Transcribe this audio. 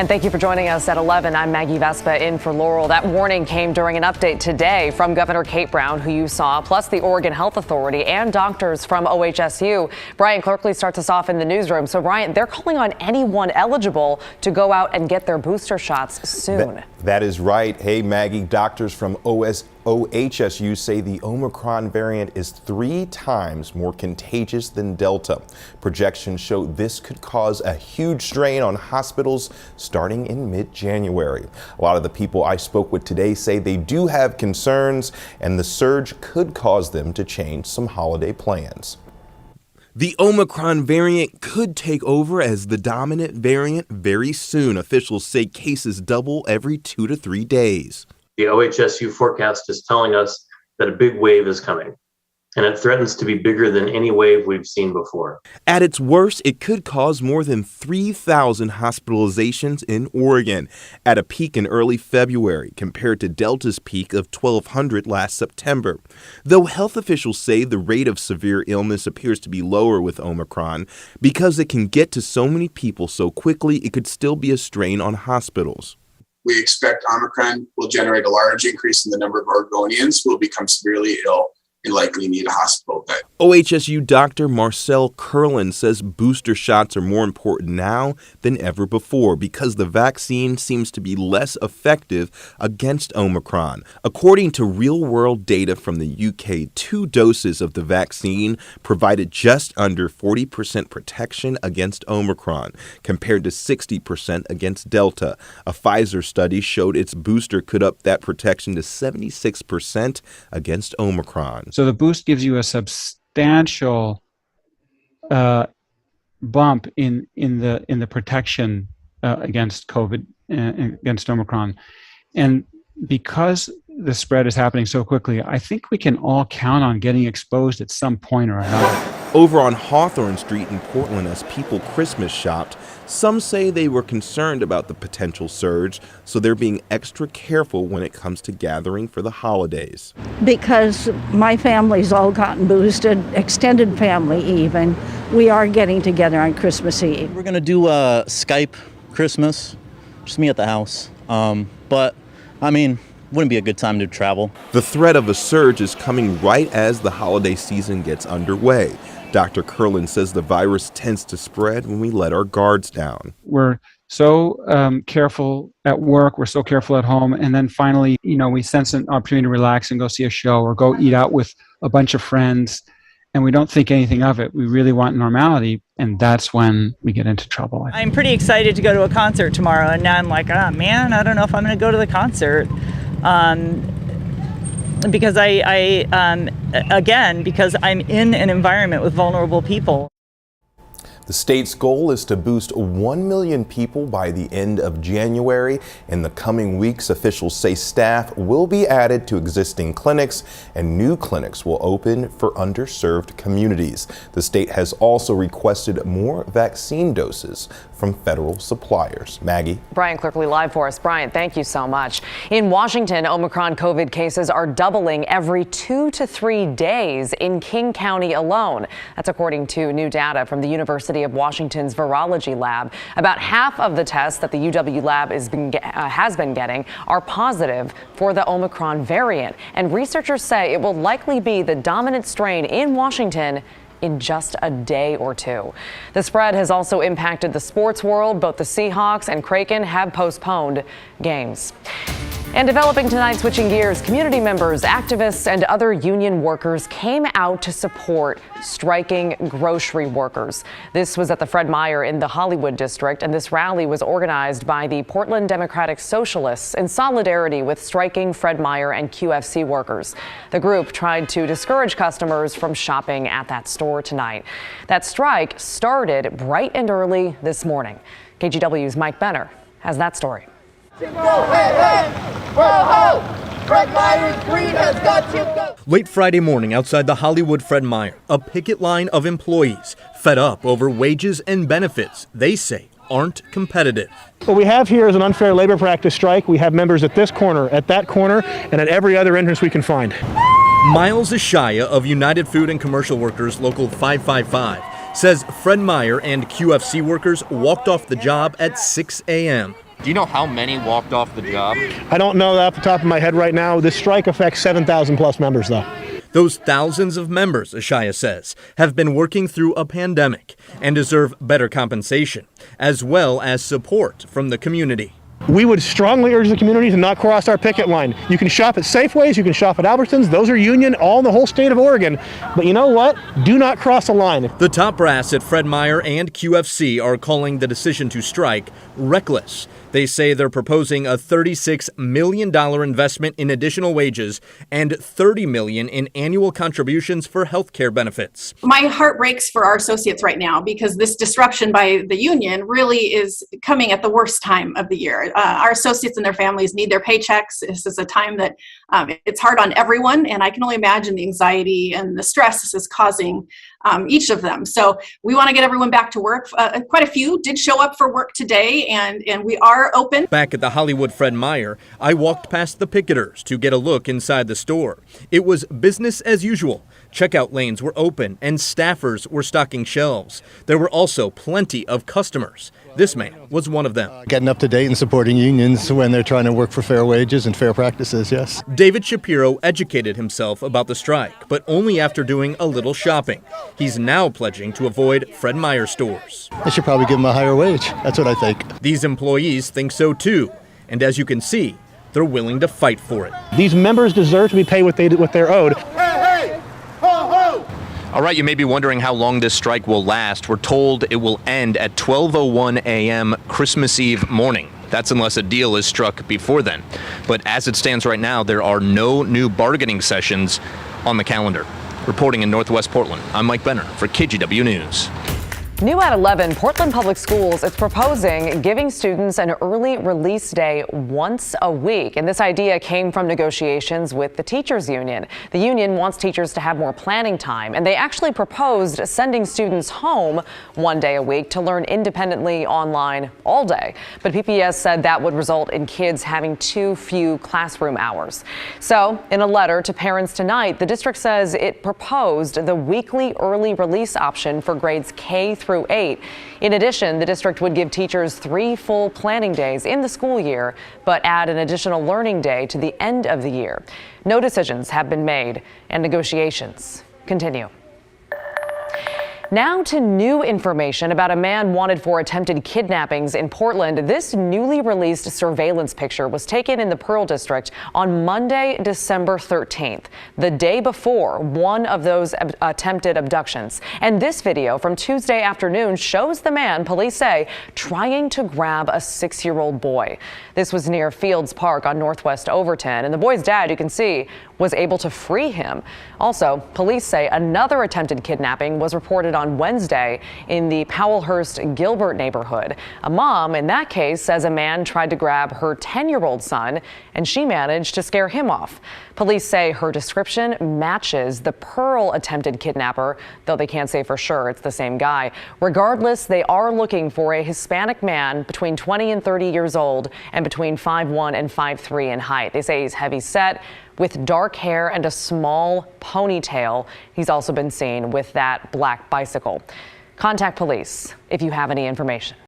And thank you for joining us at 11. I'm Maggie Vespa in for Laurel. That warning came during an update today from Governor Kate Brown, who you saw, plus the Oregon Health Authority and doctors from OHSU. Brian Clerkley starts us off in the newsroom. So, Brian, they're calling on anyone eligible to go out and get their booster shots soon. That is right. Hey, Maggie, doctors from OHSU say the Omicron variant is 3 times more contagious than Delta. Projections show this could cause a huge strain on hospitals starting in mid-January. A lot of the people I spoke with today say they do have concerns, and the surge could cause them to change some holiday plans. The Omicron variant could take over as the dominant variant very soon. Officials say cases double every 2 to 3 days. The OHSU forecast is telling us that a big wave is coming, and it threatens to be bigger than any wave we've seen before. At its worst, it could cause more than 3,000 hospitalizations in Oregon at a peak in early February compared to Delta's peak of 1,200 last September. Though health officials say the rate of severe illness appears to be lower with Omicron, because it can get to so many people so quickly, it could still be a strain on hospitals. We expect Omicron will generate a large increase in the number of Oregonians who will become severely ill and likely need a hospital bed. OHSU Dr. Marcel Kurland says booster shots are more important now than ever before because the vaccine seems to be less effective against Omicron. According to real-world data from the UK, 2 doses of the vaccine provided just under 40% protection against Omicron, compared to 60% against Delta. A Pfizer study showed its booster could up that protection to 76% against Omicron. So the boost gives you a substantial bump in the protection against COVID, against Omicron. And because the spread is happening so quickly, I think we can all count on getting exposed at some point or another. Over on Hawthorne Street in Portland, as people Christmas shopped, some say they were concerned about the potential surge, so they're being extra careful when it comes to gathering for the holidays. Because my family's all gotten boosted, extended family even, we are getting together on Christmas Eve. We're going to do a Skype Christmas, just me at the house. But, I mean, wouldn't be a good time to travel. The threat of a surge is coming right as the holiday season gets underway. Dr. Kurland says the virus tends to spread when we let our guards down. We're so careful at work, we're so careful at home, and then finally, we sense an opportunity to relax and go see a show or go eat out with a bunch of friends, and we don't think anything of it. We really want normality, and that's when we get into trouble. I'm pretty excited to go to a concert tomorrow, and now I'm like, man, I don't know if I'm going to go to the concert. Because because I'm in an environment with vulnerable people. The state's goal is to boost 1 million people by the end of January. In the coming weeks, officials say staff will be added to existing clinics and new clinics will open for underserved communities. The state has also requested more vaccine doses from federal suppliers. Maggie? Brian Clerkley live for us. Brian, thank you so much. In Washington, Omicron COVID cases are doubling every 2 to 3 days in King County alone. That's according to new data from the University of Washington's virology lab. About half of the tests that the UW lab has been getting are positive for the Omicron variant. And researchers say it will likely be the dominant strain in Washington in just a day or two. The spread has also impacted the sports world. Both the Seahawks and Kraken have postponed games. And developing tonight, switching gears, community members, activists, and other union workers came out to support striking grocery workers. This was at the Fred Meyer in the Hollywood district, and this rally was organized by the Portland Democratic Socialists in solidarity with striking Fred Meyer and QFC workers. The group tried to discourage customers from shopping at that store tonight. That strike started bright and early this morning. KGW's Mike Benner has that story. Late Friday morning outside the Hollywood Fred Meyer, a picket line of employees fed up over wages and benefits they say aren't competitive. What we have here is an unfair labor practice strike. We have members at this corner, at that corner, and at every other entrance we can find. Miles Ishaya of United Food and Commercial Workers Local 555 says Fred Meyer and QFC workers walked off the job at 6 a.m. Do you know how many walked off the job? I don't know that off the top of my head right now. This strike affects 7,000 plus members, though. Those thousands of members, Ashaya says, have been working through a pandemic and deserve better compensation, as well as support from the community. We would strongly urge the community to not cross our picket line. You can shop at Safeways, you can shop at Albertsons, those are union, all in the whole state of Oregon. But you know what? Do not cross a line. The top brass at Fred Meyer and QFC are calling the decision to strike reckless. They say they're proposing a $36 million investment in additional wages and $30 million in annual contributions for health care benefits. My heart breaks for our associates right now because this disruption by the union really is coming at the worst time of the year. Our associates and their families need their paychecks. This is a time that it's hard on everyone, and I can only imagine the anxiety and the stress this is causing each of them. So we want to get everyone back to work. Quite a few did show up for work today, and we are open. Back at the Hollywood Fred Meyer, I walked past the picketers to get a look inside the store. It was business as usual. Checkout lanes were open and staffers were stocking shelves. There were also plenty of customers. This man was one of them. Getting up to date and supporting unions when they're trying to work for fair wages and fair practices, yes. David Shapiro educated himself about the strike, but only after doing a little shopping. He's now pledging to avoid Fred Meyer stores. They should probably give him a higher wage. That's what I think. These employees think so too. And as you can see, they're willing to fight for it. These members deserve to be paid what they're owed. All right, you may be wondering how long this strike will last. We're told it will end at 12:01 a.m. Christmas Eve morning. That's unless a deal is struck before then. But as it stands right now, there are no new bargaining sessions on the calendar. Reporting in Northwest Portland, I'm Mike Benner for KGW News. New at 11, Portland Public Schools is proposing giving students an early release day once a week. And this idea came from negotiations with the teachers union. The union wants teachers to have more planning time, and they actually proposed sending students home one day a week to learn independently online all day. But PPS said that would result in kids having too few classroom hours. So in a letter to parents tonight, the district says it proposed the weekly early release option for grades K through 8. In addition, the district would give teachers 3 full planning days in the school year, but add an additional learning day to the end of the year. No decisions have been made, and negotiations continue. Now to new information about a man wanted for attempted kidnappings in Portland. This newly released surveillance picture was taken in the Pearl District on Monday, December 13th, the day before one of those attempted abductions. And this video from Tuesday afternoon shows the man, police say, trying to grab a 6-year-old boy. This was near Fields Park on Northwest Overton, and the boy's dad, you can see, was able to free him. Also, police say another attempted kidnapping was reported on Wednesday in the Powellhurst-Gilbert neighborhood. A mom in that case says a man tried to grab her 10-year-old son, and she managed to scare him off. Police say her description matches the Pearl attempted kidnapper, though they can't say for sure it's the same guy. Regardless, they are looking for a Hispanic man between 20 and 30 years old and between 5'1" and 5'3" in height. They say he's heavy set, with dark hair and a small ponytail. He's also been seen with that black bicycle. Contact police if you have any information.